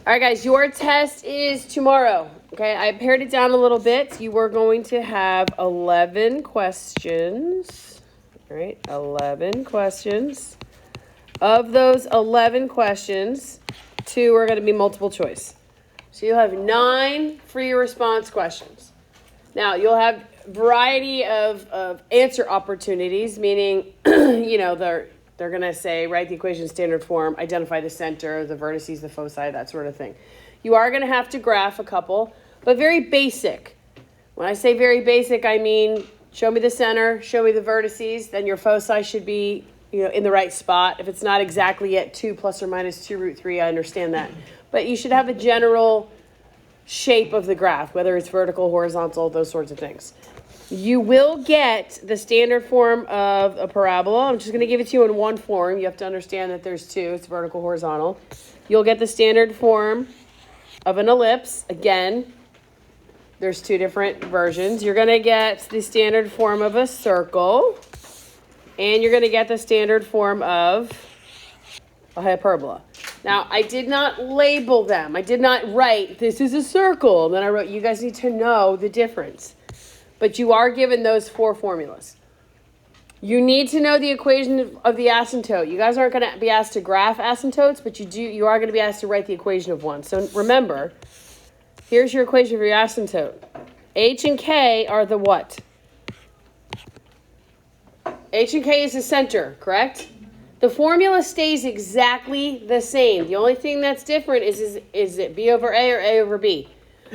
All right, guys, your test is tomorrow. Okay, I pared it down a little bit. You are going to have 11 questions. All right, 11 questions. Of those 11 questions, 2 are going to be multiple choice. So you'll have 9 free response questions. Now, you'll have variety of answer opportunities, meaning, they're going to say, write the equation in standard form, identify the center, the vertices, the foci, that sort of thing. You are going to have to graph a couple, but very basic. When I say very basic, I mean, show me the center, show me the vertices, then your foci should be, in the right spot. If it's not exactly at 2 plus or minus 2 root 3, I understand that. But you should have a general shape of the graph, whether it's vertical, horizontal, those sorts of things. You will get the standard form of a parabola. I'm just going to give it to you in one form. You have to understand that there's 2. It's vertical, horizontal. You'll get the standard form of an ellipse. Again, there's 2 different versions. You're going to get the standard form of a circle. And you're going to get the standard form of a hyperbola. Now, I did not label them. I did not write, this is a circle. And then I wrote, you guys need to know the difference. But you are given those 4 formulas. You need to know the equation of the asymptote. You guys aren't going to be asked to graph asymptotes, but you are going to be asked to write the equation of one. So remember, here's your equation for your asymptote. H and K are the what? H and K is the center, correct? The formula stays exactly the same. The only thing that's different is it B over A or A over B?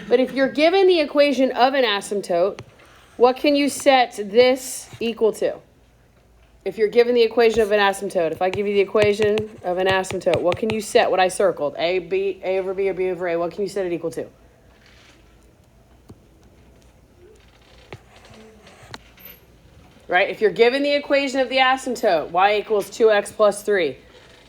But if you're given the equation of an asymptote, what can you set this equal to? If you're given the equation of an asymptote, if I give you the equation of an asymptote, what can you set what I circled? A over B or B over A, what can you set it equal to? Right? If you're given the equation of the asymptote, y equals 2x plus 3,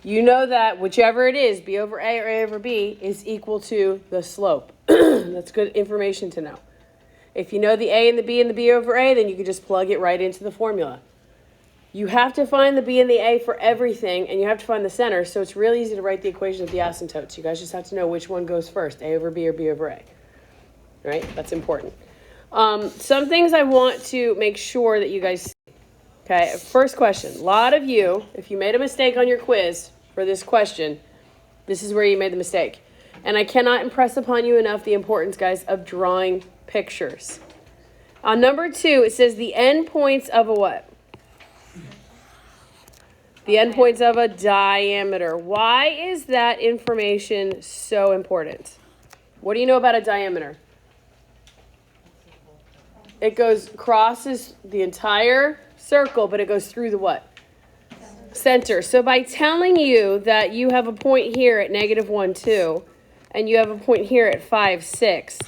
you know that whichever it is, B over A or A over B, is equal to the slope. That's good information to know. If you know the A and the B and the B over A, then you can just plug it right into the formula. You have to find the B and the A for everything, and you have to find the center, so it's really easy to write the equation of the asymptotes. You guys just have to know which one goes first, A over B or B over A. Right? That's important. Some things I want to make sure that you guys see. Okay, first question. A lot of you, if you made a mistake on your quiz for this question, this is where you made the mistake. And I cannot impress upon you enough the importance, guys, of drawing pictures. On number 2, it says the endpoints of a what? The endpoints of a diameter. Why is that information so important? What do you know about a diameter? It crosses the entire circle, but it goes through the what? Center. So by telling you that you have a point here at -1, 2, and you have a point here at 5, 6,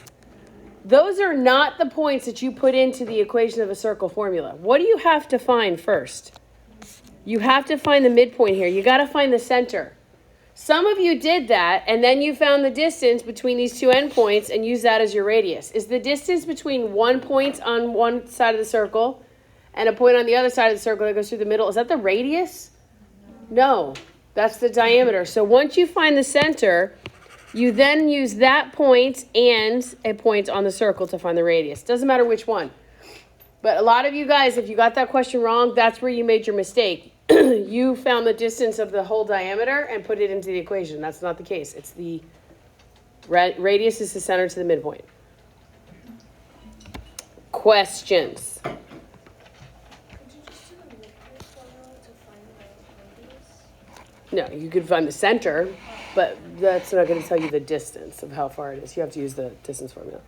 those are not the points that you put into the equation of a circle formula. What do you have to find first? You have to find the midpoint here. You got to find the center. Some of you did that, and then you found the distance between these 2 endpoints and used that as your radius. Is the distance between one point on one side of the circle and a point on the other side of the circle that goes through the middle, is that the radius? No, that's the diameter. So once you find the center, you then use that point and a point on the circle to find the radius. Doesn't matter which one. But a lot of you guys, if you got that question wrong, that's where you made your mistake. You found the distance of the whole diameter and put it into the equation. That's not the case. It's the radius is the center to the midpoint. Questions? No, you could find the center, but that's not going to tell you the distance of how far it is. You have to use the distance formula.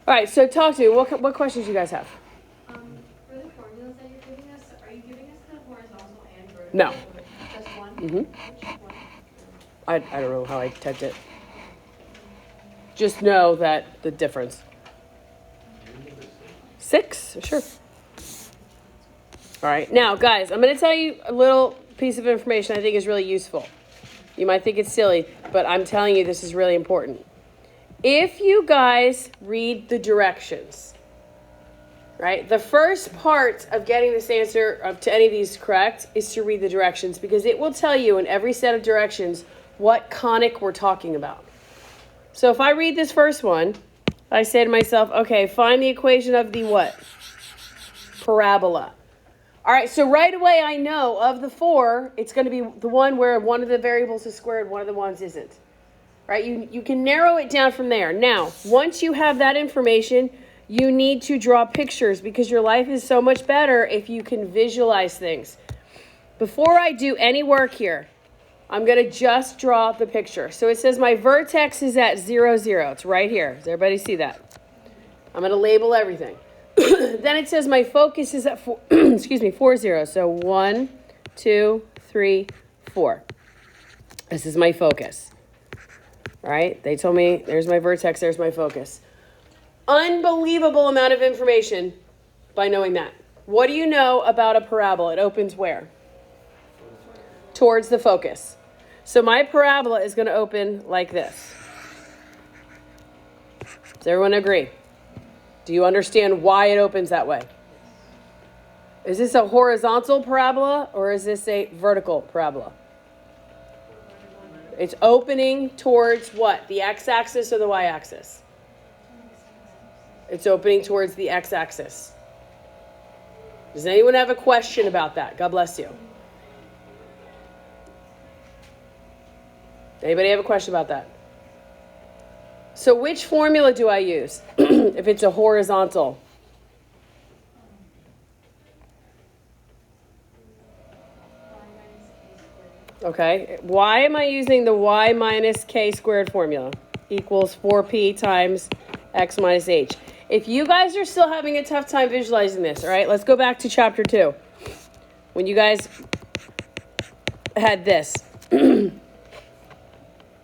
All right, so talk to me. What questions do you guys have? For the formulas that you're giving us, are you giving us the horizontal and vertical? No. Just one? Mm-hmm. Which one? I don't know how I typed it. Just know that the difference. 6? Sure. All right. Now, guys, I'm going to tell you a little piece of information I think is really useful. You might think it's silly, but I'm telling you this is really important. If you guys read the directions, right? The first part of getting this answer to any of these correct is to read the directions, because it will tell you in every set of directions what conic we're talking about. So if I read this first one, I say to myself, okay, find the equation of the what? Parabola. All right, so right away I know of the 4, it's going to be the one where one of the variables is squared, one of the ones isn't. Right? You can narrow it down from there. Now, once you have that information, you need to draw pictures because your life is so much better if you can visualize things. Before I do any work here, I'm going to just draw the picture. So it says my vertex is at 0, 0. It's right here. Does everybody see that? I'm going to label everything. Then it says my focus is at 4, 4, 0. So 1, 2, 3, 4. This is my focus. All right? They told me there's my vertex, there's my focus. Unbelievable amount of information by knowing that. What do you know about a parabola? It opens where? Towards the focus. So my parabola is going to open like this. Does everyone agree? Do you understand why it opens that way? Is this a horizontal parabola or is this a vertical parabola? It's opening towards what? The x-axis or the y-axis? It's opening towards the x-axis. Does anyone have a question about that? God bless you. Anybody have a question about that? So which formula do I use if it's a horizontal? Okay. Why am I using the y minus k squared formula? Equals 4p times x minus h. If you guys are still having a tough time visualizing this, all right, let's go back to chapter 2. When you guys had this.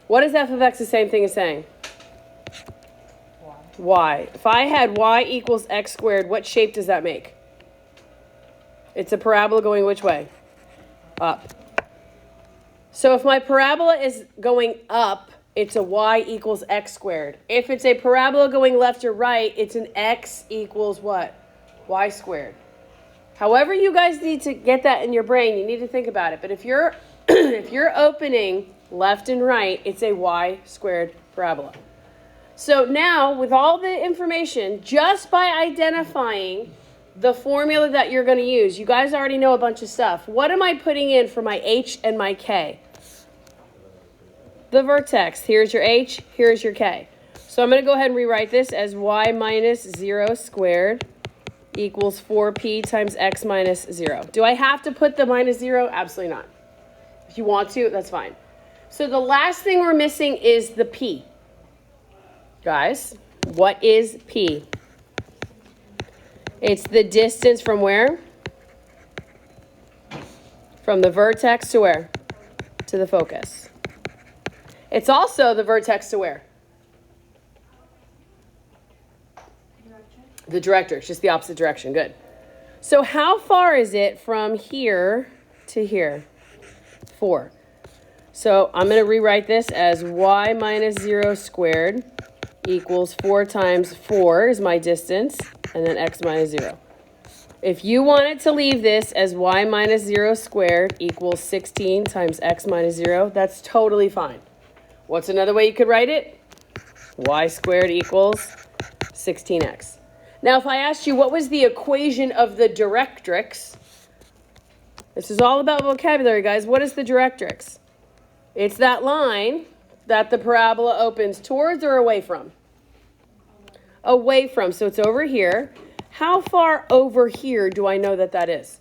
What is f of x the same thing as saying? Y. If I had y equals x squared, what shape does that make? It's a parabola going which way? Up. So if my parabola is going up, it's a y equals x squared. If it's a parabola going left or right, it's an x equals what? Y squared. However you guys need to get that in your brain, you need to think about it. But if you're if you're opening left and right, it's a y squared parabola. So now, with all the information, just by identifying the formula that you're going to use, you guys already know a bunch of stuff. What am I putting in for my h and my k? The vertex. Here's your h, here's your k. So I'm going to go ahead and rewrite this as y minus 0 squared equals 4p times x minus 0. Do I have to put the minus 0? Absolutely not. If you want to, that's fine. So the last thing we're missing is the p. Guys, what is p? It's the distance from where? From the vertex to where? To the focus. It's also the vertex to where? The directrix, just the opposite direction. Good. So how far is it from here to here? 4. So I'm going to rewrite this as y minus 0 squared equals 4 times 4 is my distance, and then x minus 0. If you wanted to leave this as y minus 0 squared equals 16 times x minus 0, that's totally fine. What's another way you could write it? Y squared equals 16x. Now, if I asked you what was the equation of the directrix, this is all about vocabulary, guys. What is the directrix? It's that line that the parabola opens towards or away from? Away from. So it's over here. How far over here do I know that that is?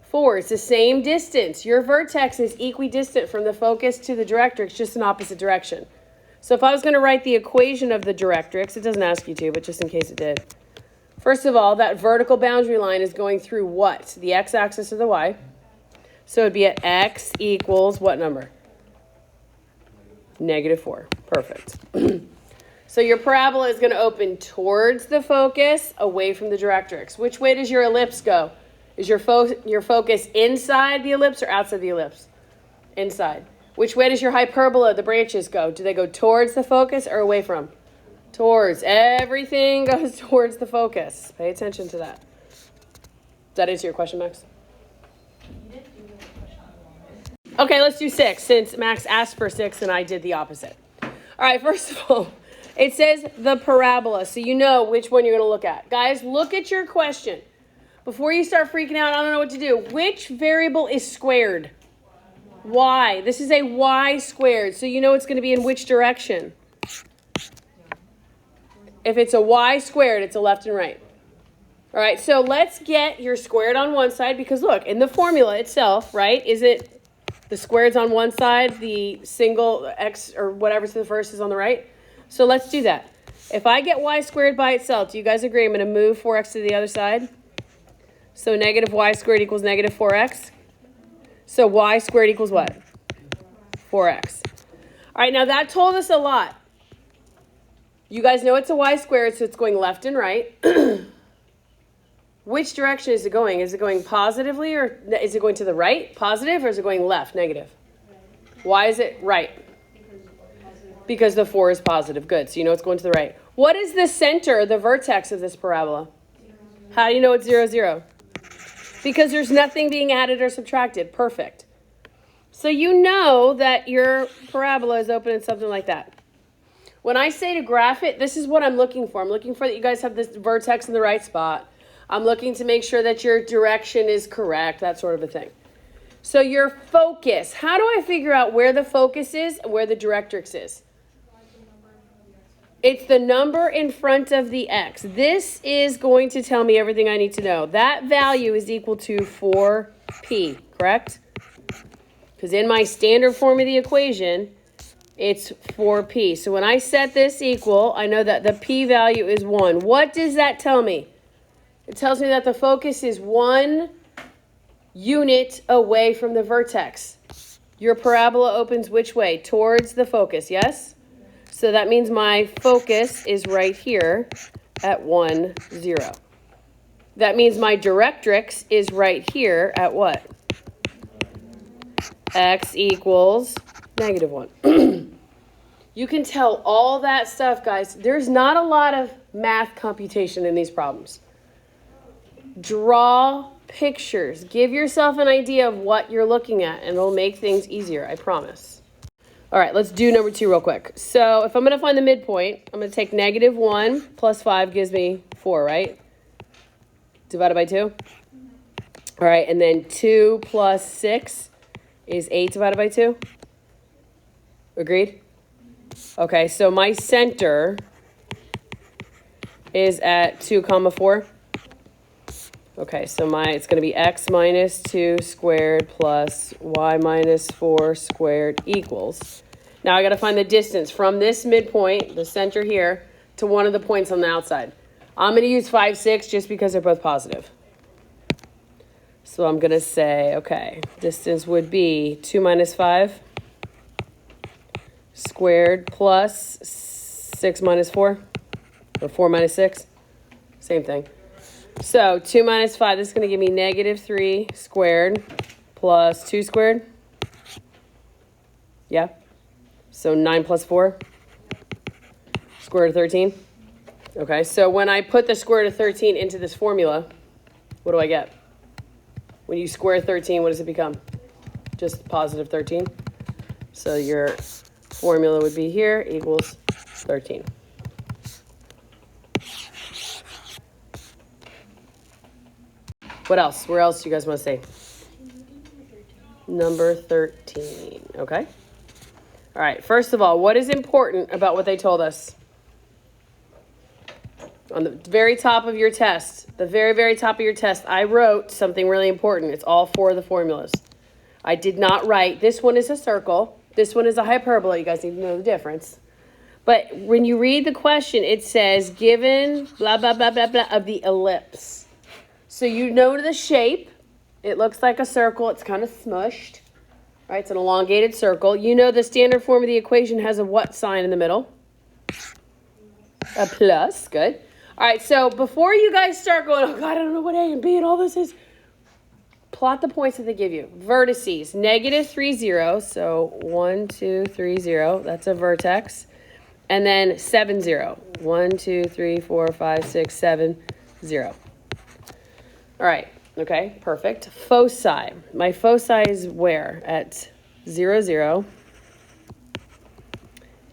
4. It's the same distance. Your vertex is equidistant from the focus to the directrix, just in opposite direction. So if I was going to write the equation of the directrix, it doesn't ask you to, but just in case it did. First of all, that vertical boundary line is going through what? The x-axis or the y? So it would be at x equals what number? -4. Perfect. So your parabola is going to open towards the focus, away from the directrix. Which way does your ellipse go? Is your focus inside the ellipse or outside the ellipse? Inside. Which way does your hyperbola, the branches, go? Do they go towards the focus or away from? Towards. Everything goes towards the focus. Pay attention to that. Does that answer your question, Max? Okay, let's do 6 since Max asked for 6 and I did the opposite. All right, first of all, it says the parabola, so you know which one you're going to look at. Guys, look at your question. Before you start freaking out, I don't know what to do. Which variable is squared? Y. This is a y squared, so you know it's going to be in which direction? If it's a y squared, it's a left and right. All right, so let's get your squared on one side because look, in the formula itself, right, is it the squared's on one side, the single x or whatever's the first is on the right? So let's do that. If I get y squared by itself, do you guys agree I'm going to move 4x to the other side? So negative y squared equals negative 4x. So y squared equals what? 4x. All right, now that told us a lot. You guys know it's a y squared, so it's going left and right. Which direction is it going? Is it going positively or is it going to the right, positive, or is it going left, negative? Why is it right? Because the 4 is positive. Good, so you know it's going to the right. What is the center, the vertex of this parabola? How do you know it's 0, 0? Because there's nothing being added or subtracted. Perfect. So you know that your parabola is open in something like that. When I say to graph it, this is what I'm looking for. I'm looking for that you guys have this vertex in the right spot. I'm looking to make sure that your direction is correct, that sort of a thing. So your focus, how do I figure out where the focus is and where the directrix is? It's the number in front of the x. This is going to tell me everything I need to know. That value is equal to 4p, correct? Because in my standard form of the equation, it's 4p. So when I set this equal, I know that the p value is 1. What does that tell me? It tells me that the focus is 1 unit away from the vertex. Your parabola opens which way? Towards the focus, yes? So that means my focus is right here at 1, 0. That means my directrix is right here at what? X equals negative 1. You can tell all that stuff, guys. There's not a lot of math computation in these problems. Draw pictures. Give yourself an idea of what you're looking at, and it'll make things easier, I promise. All right, let's do number 2 real quick. So if I'm going to find the midpoint, I'm going to take negative 1 plus 5 gives me 4, right? Divided by 2. All right, and then 2 plus 6 is 8 divided by 2. Agreed? Okay, so my center is at 2, 4. Okay, so it's going to be x minus 2 squared plus y minus 4 squared equals. Now I got to find the distance from this midpoint, the center here, to one of the points on the outside. I'm going to use 5, 6 just because they're both positive. So I'm going to say, okay, distance would be 2 minus 5 squared plus 6 minus 4, or 4 minus 6, same thing. So 2 minus 5, this is going to give me negative 3 squared plus 2 squared. Yeah? So 9 plus 4, square root of 13. Okay, so when I put the square root of 13 into this formula, what do I get? When you square 13, what does it become? Just positive 13. So your formula would be here equals 13. What else? Where else do you guys want to say? Number 13. Okay. All right. First of all, what is important about what they told us? On the very top of your test, the very, very top of your test, I wrote something really important. It's all 4 of the formulas. I did not write, this one is a circle. This one is a hyperbola. You guys need to know the difference. But when you read the question, it says, given blah, blah, blah, blah, blah of the ellipse. So you know the shape. It looks like a circle. It's kind of smushed. Right? It's an elongated circle. You know the standard form of the equation has a what sign in the middle? A plus. Good. All right. So before you guys start going, oh, God, I don't know what A and B and all this is, plot the points that they give you. Vertices. Negative 3, 0. So 1, 2, 3, 0. That's a vertex. And then 7, 0. 1, 2, 3, 4, 5, 6, 7, 0. All right. Okay. Perfect. Foci. My foci is where? At 0, 0,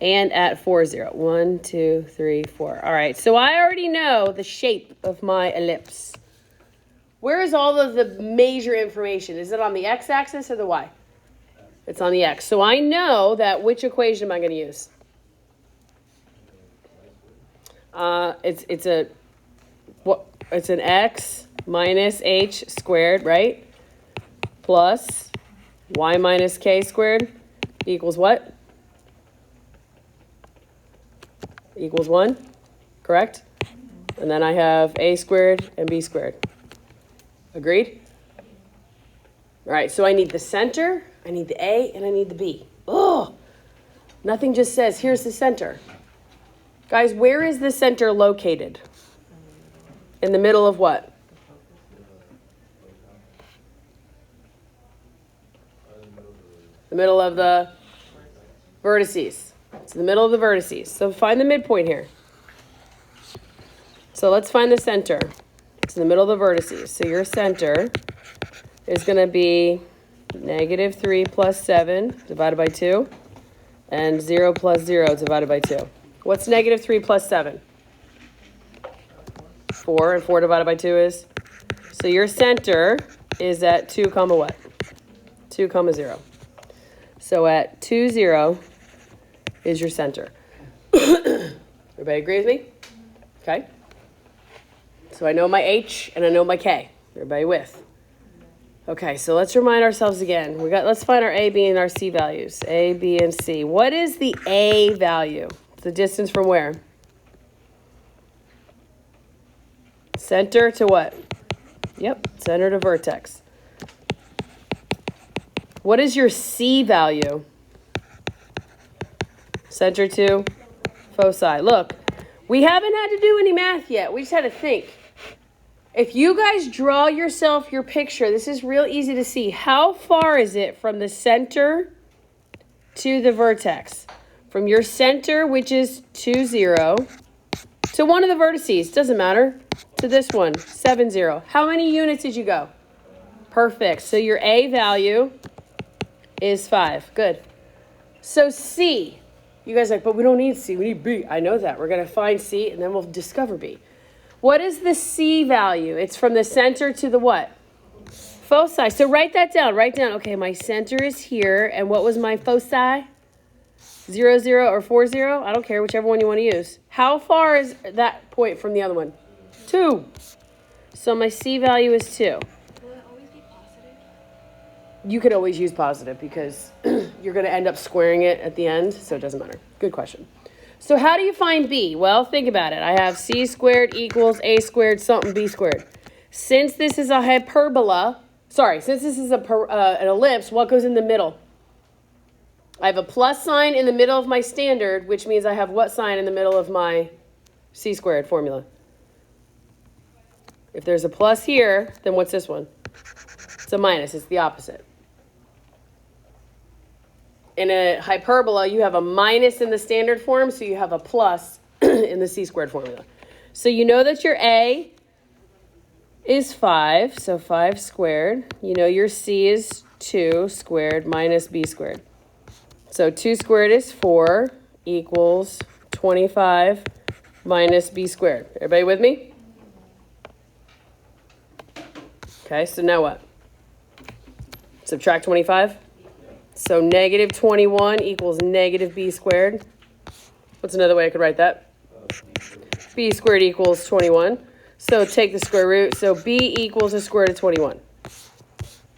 and at 4, 0. 1, 2, 3, 4. All right, so I already know the shape of my ellipse. Where is all of the major information? Is it on the x-axis or the y? It's on the x. So I know that which equation am I going to use? It's an x minus h squared, right? Plus y minus k squared equals what? Equals 1, correct? And then I have a squared and b squared. Agreed? All right, so I need the center, I need the a, and I need the b. Oh, nothing just says, here's the center. Guys, where is the center located? In the middle of what? The middle of the vertices. It's the middle of the vertices. So find the midpoint here. So let's find the center. It's in the middle of the vertices. So your center is going to be negative 3 plus 7 divided by 2 and 0 plus 0 divided by 2. What's negative 3 plus 7? 4, and 4 divided by 2 is? So your center is at 2 comma what? 2 comma 0. So at 2, 0 is your center. Everybody agree with me? Okay. So I know my H and I know my K. Everybody with? Okay, so let's remind ourselves again. Let's find our A, B, and our C values. A, B, and C. What is the A value? The distance from where? Center to what? Yep, center to vertex. What is your C value? Center to foci. Look, we haven't had to do any math yet. We just had to think. If you guys draw yourself your picture, this is real easy to see. How far is it from the center to the vertex? From your center, which is 2, 0, to one of the vertices, doesn't matter, to this one, 7, 0. How many units did you go? Perfect. So your A value is 5. Good. So C, you guys are like, but we don't need C, we need B. I know that. We're going to find C, and then we'll discover B. What is the C value? It's from the center to the what? Foci. So write that down. Write down, okay, my center is here, and what was my foci? 0, 0, or 4, 0? I don't care, whichever one you want to use. How far is that point from the other one? 2. So my C value is 2. Will it always be positive? You could always use positive because you're going to end up squaring it at the end, so it doesn't matter. Good question. So how do you find B? Well, think about it. I have C squared equals A squared something B squared. Since this is a hyperbola, since this is an ellipse, what goes in the middle? I have a plus sign in the middle of my standard, which means I have what sign in the middle of my C squared formula? If there's a plus here, then what's this one? It's a minus. It's the opposite. In a hyperbola, you have a minus in the standard form, so you have a plus in the C squared formula. So you know that your A is 5, so 5 squared. You know your C is 2 squared minus B squared. So 2 squared is 4 equals 25 minus B squared. Everybody with me? Okay, so now what? Subtract 25. So negative 21 equals negative B squared. What's another way I could write that? B squared equals 21. So take the square root. So B equals the square root of 21.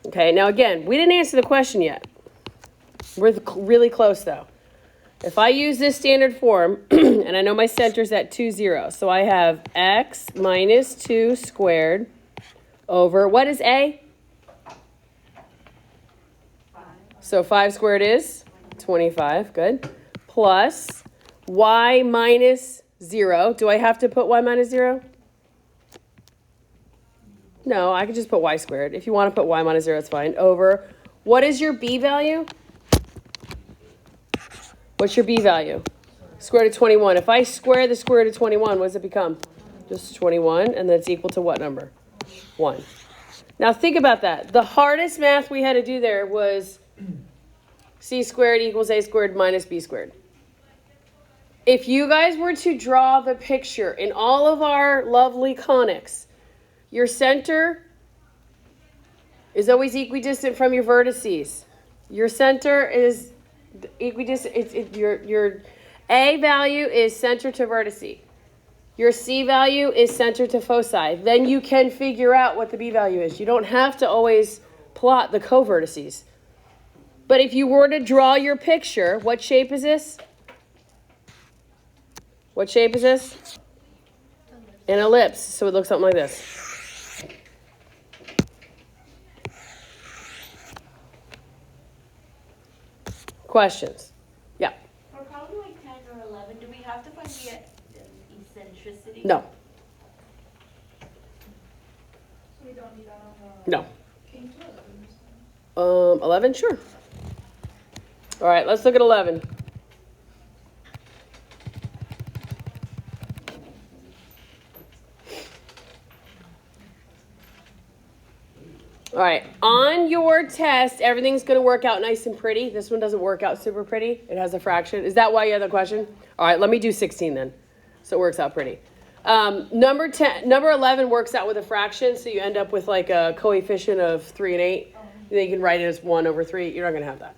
Okay, now again, we didn't answer the question yet. We're really close though. If I use this standard form, and I know my center's at 2, 0. So I have x minus 2 squared over, what is A? So 5 squared is 25, good. Plus y minus 0. Do I have to put y minus 0? No, I could just put y squared. If you want to put y minus 0, it's fine. Over, what is your B value? What's your B value? Square root of 21. If I square the square root of 21, what does it become? Just 21, and that's equal to what number? 1. Now think about that. The hardest math we had to do there was C squared equals A squared minus B squared. If you guys were to draw the picture in all of our lovely conics, your center is always equidistant from your vertices. Your center is equidistant. Your A value is center to vertice. Your C value is center to foci. Then you can figure out what the B value is. You don't have to always plot the covertices. But if you were to draw your picture, what shape is this? What shape is this? An ellipse. So it looks something like this. Questions? Yeah. For problem like 10 or 11, do we have to find the eccentricity? No. So we don't need that on the. No. Came to 11. 11, sure. All right, let's look at 11. All right, on your test, everything's going to work out nice and pretty. This one doesn't work out super pretty. It has a fraction. Is that why you had the question? All right, let me do 16 then, so it works out pretty. Number 11 works out with a fraction, so you end up with like a coefficient of 3 and 8. Then you can write it as 1 over 3. You're not going to have that.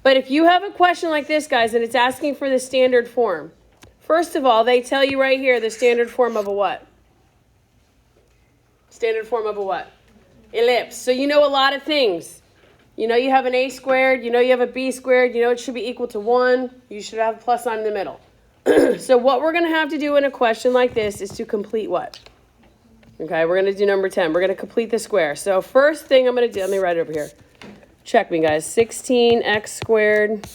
But if you have a question like this, guys, and it's asking for the standard form, first of all, they tell you right here the standard form of a what? Standard form of a what? Ellipse. So you know a lot of things. You know you have an A squared. You know you have a B squared. You know it should be equal to 1. You should have a plus sign in the middle. So what we're going to have to do in a question like this is to complete what? Okay, we're going to do number 10. We're going to complete the square. So first thing I'm going to do, let me write it over here. Check me, guys. 16x squared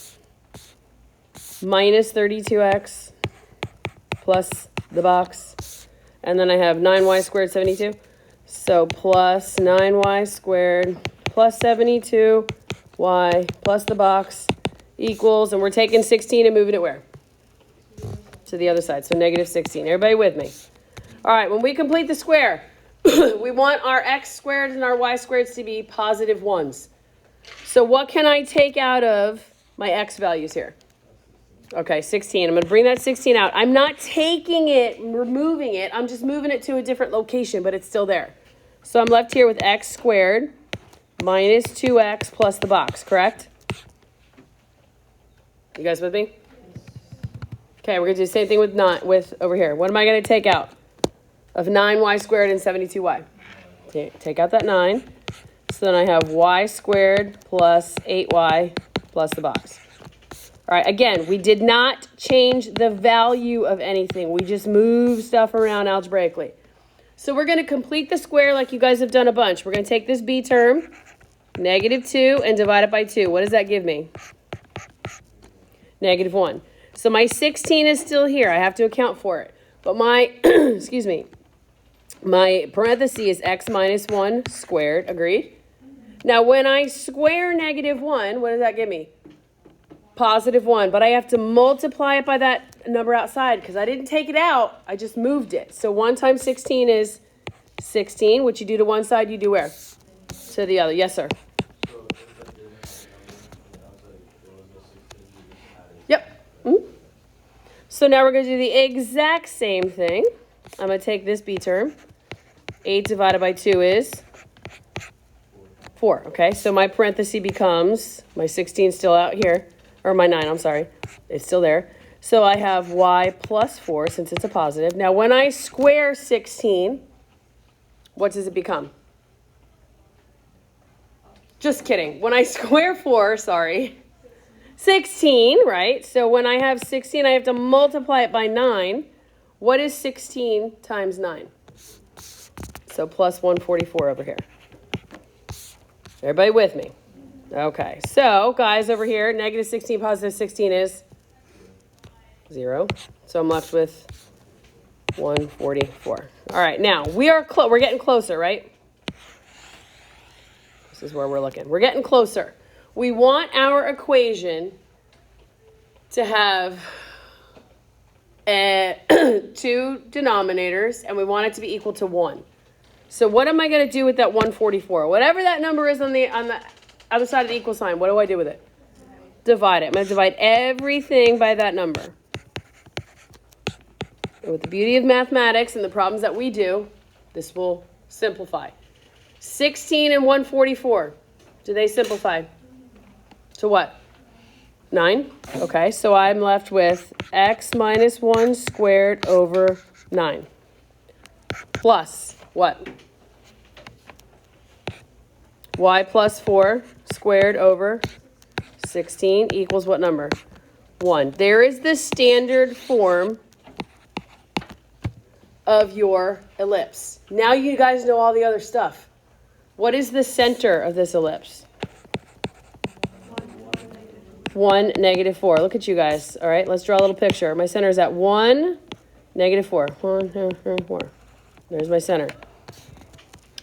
minus 32x plus the box. And then I have 9y squared, 72. So plus 9y squared plus 72y plus the box equals, and we're taking 16 and moving it where? To the other side. So negative 16. Everybody with me? All right, when we complete the square, we want our x squared and our y squareds to be positive 1s. So what can I take out of my x values here? Okay, 16. I'm going to bring that 16 out. I'm not taking it, removing it. I'm just moving it to a different location, but it's still there. So I'm left here with x squared minus 2x plus the box, correct? You guys with me? Okay, we're going to do the same thing with over here. What am I going to take out of 9y squared and 72y? Take out that 9. So then I have y squared plus 8y plus the box. All right, again, we did not change the value of anything. We just moved stuff around algebraically. So we're going to complete the square like you guys have done a bunch. We're going to take this b term, negative 2, and divide it by 2. What does that give me? Negative 1. So my 16 is still here. I have to account for it. But my, excuse me, my parenthesis is x minus 1 squared. Agreed? Now, when I square negative 1, what does that give me? Positive 1. But I have to multiply it by that number outside because I didn't take it out. I just moved it. So 1 times 16 is 16. What you do to one side, you do where? To the other. Yes, sir. Yep. So now we're going to do the exact same thing. I'm going to take this b term. 8 divided by 2 is 4. Okay, so my parenthesis becomes, my 16 still out here, or my 9, I'm sorry. It's still there. So I have y plus 4 since it's a positive. Now when I square 16, what does it become? Just kidding. When I square 4, 16, right? So when I have 16, I have to multiply it by 9. What is 16 times 9? So plus 144 over here. Everybody with me? Okay, so guys over here, negative 16, positive 16 is 0. So I'm left with 144. All right, now we're getting closer, right? This is where we're looking. We're getting closer. We want our equation to have 2 denominators, and we want it to be equal to 1. So what am I going to do with that 144? Whatever that number is on the other side of the equal sign, what do I do with it? divide it. I'm going to divide everything by that number. And with the beauty of mathematics and the problems that we do, this will simplify. 16 and 144. Do they simplify? To what? 9? Okay, so I'm left with x minus 1 squared over 9. Plus what? Y plus 4 squared over 16 equals what number? 1. There is the standard form of your ellipse. Now you guys know all the other stuff. What is the center of this ellipse? 1, negative 4. Look at you guys. All right, let's draw a little picture. My center is at 1, negative 4. 1, 2, 4. There's my center.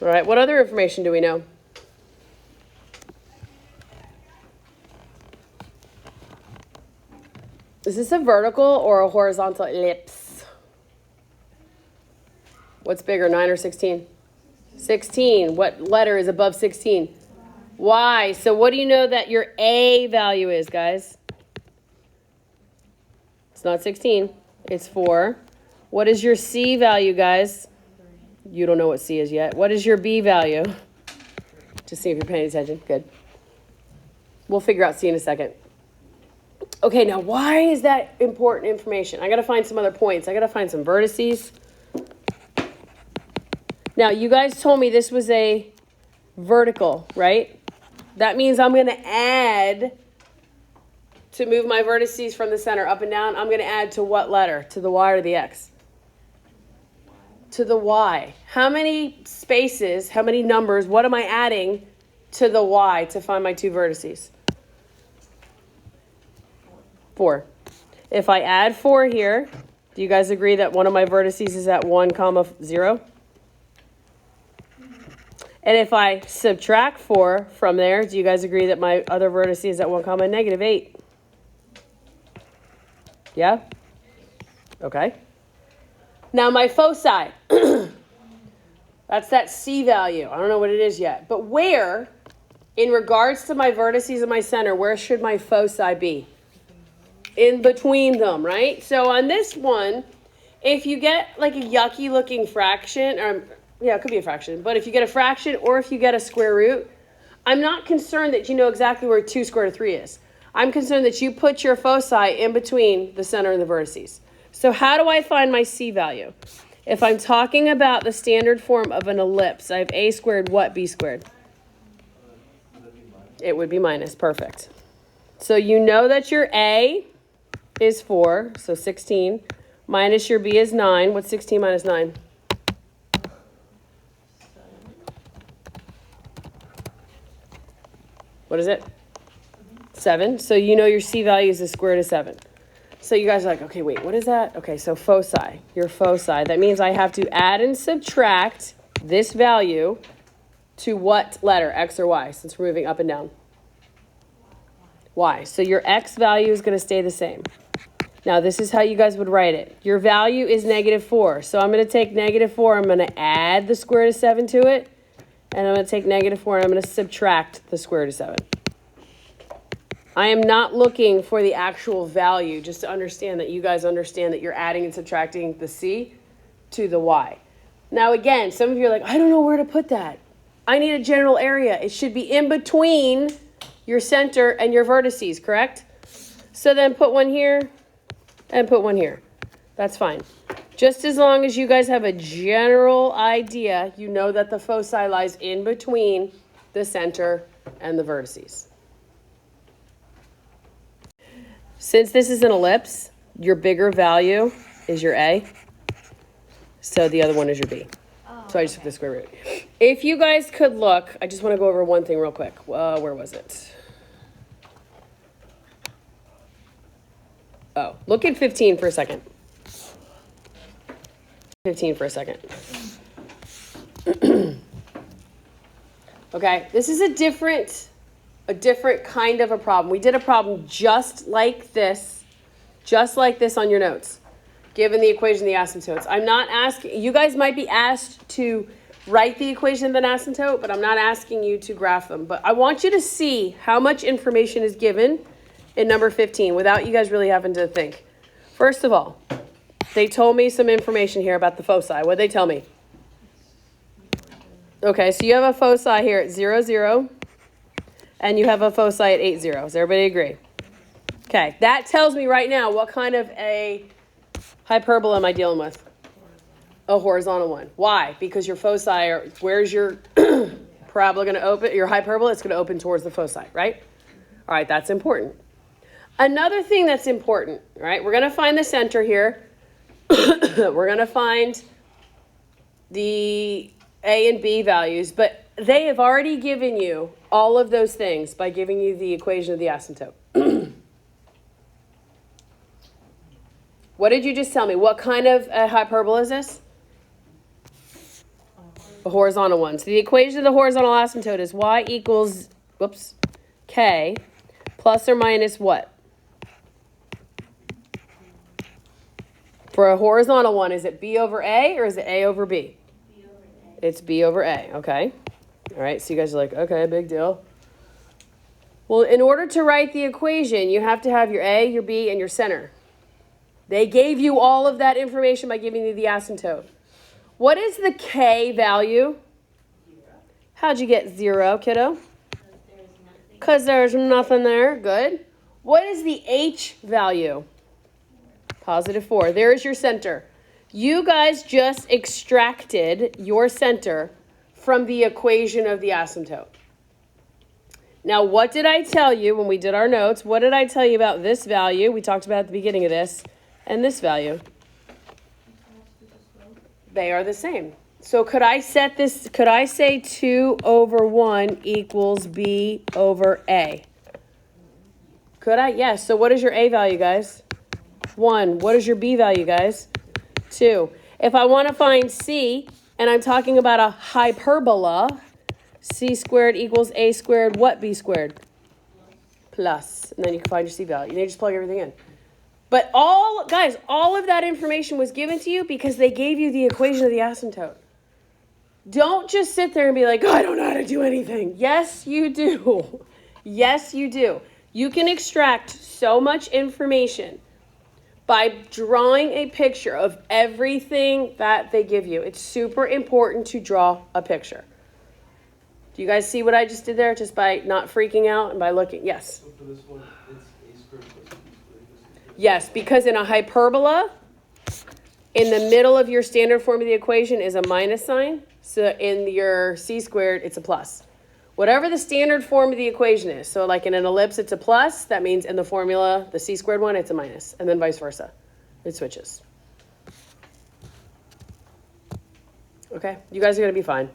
All right, what other information do we know? Is this a vertical or a horizontal ellipse? What's bigger, 9 or 16? 16. What letter is above 16? Y. So what do you know that your A value is, guys? It's not 16. It's 4. What is your C value, guys? You don't know what C is yet. What is your B value? Just see if you're paying attention. Good. We'll figure out C in a second. Okay, now why is that important information? I got to find some other points. I got to find some vertices. Now, you guys told me this was a vertical, right? That means I'm going to add, to move my vertices from the center up and down, I'm going to add to what letter? To the Y or the X? To the Y. How many spaces, how many numbers, what am I adding to the Y to find my two vertices? 4. If I add 4 here, do you guys agree that one of my vertices is at 1, 0? And if I subtract 4 from there, do you guys agree that my other vertex is at 1, negative 8? Yeah? Okay. Now my foci. That's that C value. I don't know what it is yet. But where, in regards to my vertices and my center, where should my foci be? In between them, right? So on this one, if you get like a yucky looking fraction, or yeah, it could be a fraction, but if you get a fraction or if you get a square root, I'm not concerned that you know exactly where 2 square root of 3 is. I'm concerned that you put your foci in between the center and the vertices. So how do I find my C value? If I'm talking about the standard form of an ellipse, I have a squared, what, b squared? It would be minus, perfect. So you know that your A is 4, so 16, minus your B is 9. What's 16 minus 9? What is it? 7. So you know your C value is the square root of 7. So you guys are like, okay, wait, what is that? Okay, so foci, your foci. That means I have to add and subtract this value to what letter, X or Y, since we're moving up and down? Y. So your X value is going to stay the same. Now, this is how you guys would write it. Your value is negative 4. So I'm going to take negative 4. I'm going to add the square root of 7 to it. And I'm going to take negative 4 and I'm going to subtract the square root of 7. I am not looking for the actual value, just to understand that you guys understand that you're adding and subtracting the C to the Y. Now, again, some of you are like, I don't know where to put that. I need a general area. It should be in between your center and your vertices, correct? So then put one here and put one here. That's fine. Just as long as you guys have a general idea, you know that the foci lies in between the center and the vertices. Since this is an ellipse, your bigger value is your A. So the other one is your B. So I just took the square root. If you guys could look, I just want to go over one thing real quick. Where was it? Oh, look at 15 for a second. 15 for a second. Okay, this is a different kind of a problem. We did a problem just like this on your notes, given the equation, the asymptotes. I'm not asking, you guys might be asked to write the equation of an asymptote, but I'm not asking you to graph them. But I want you to see how much information is given in number 15 without you guys really having to think. First of all, they told me some information here about the foci. What did they tell me? Okay, so you have a foci here at 0, 0, and you have a foci at 8, 0. Does everybody agree? Okay, that tells me right now what kind of a hyperbola am I dealing with? A horizontal one. Why? Because your foci are, where's your parabola going to open? Your hyperbola, it's going to open towards the foci, right? All right, that's important. Another thing that's important, right? We're going to find the center here. We're going to find the A and B values, but they have already given you all of those things by giving you the equation of the asymptote. What did you just tell me? What kind of hyperbola is this? A horizontal one. So the equation of the horizontal asymptote is y equals, k plus or minus what? For a horizontal one, is it b over a or is it a over b? B over A. It's b over a, okay. All right, so you guys are like, okay, big deal. Well, in order to write the equation, you have to have your a, your b, and your center. They gave you all of that information by giving you the asymptote. What is the k value? 0. How'd you get 0, kiddo? Because there's nothing. Because there's nothing there. Good. What is the h value? Positive 4. There's your center. You guys just extracted your center from the equation of the asymptote. Now, what did I tell you when we did our notes? What did I tell you about this value? We talked about at the beginning of this. And this value. They are the same. So could I set this, could I say 2 over 1 equals b over a? Could I? Yes. So what is your a value, guys? 1. What is your b value, guys? 2. If I want to find c, and I'm talking about a hyperbola, c squared equals a squared, what b squared? Plus. And then you can find your c value. And you just plug everything in. But all of that information was given to you because they gave you the equation of the asymptote. Don't just sit there and be like, oh, I don't know how to do anything. Yes, you do. Yes, you do. You can extract so much information by drawing a picture of everything that they give you. It's super important to draw a picture. Do you guys see what I just did there? Just by not freaking out and by looking. Yes. So for this one, it's a squared plus b squared. Yes, because in a hyperbola, in the middle of your standard form of the equation is a minus sign. So in your c squared, it's a plus. Whatever the standard form of the equation is. So like in an ellipse, it's a plus. That means in the formula, the c squared one, it's a minus. And then vice versa. It switches. Okay, you guys are going to be fine.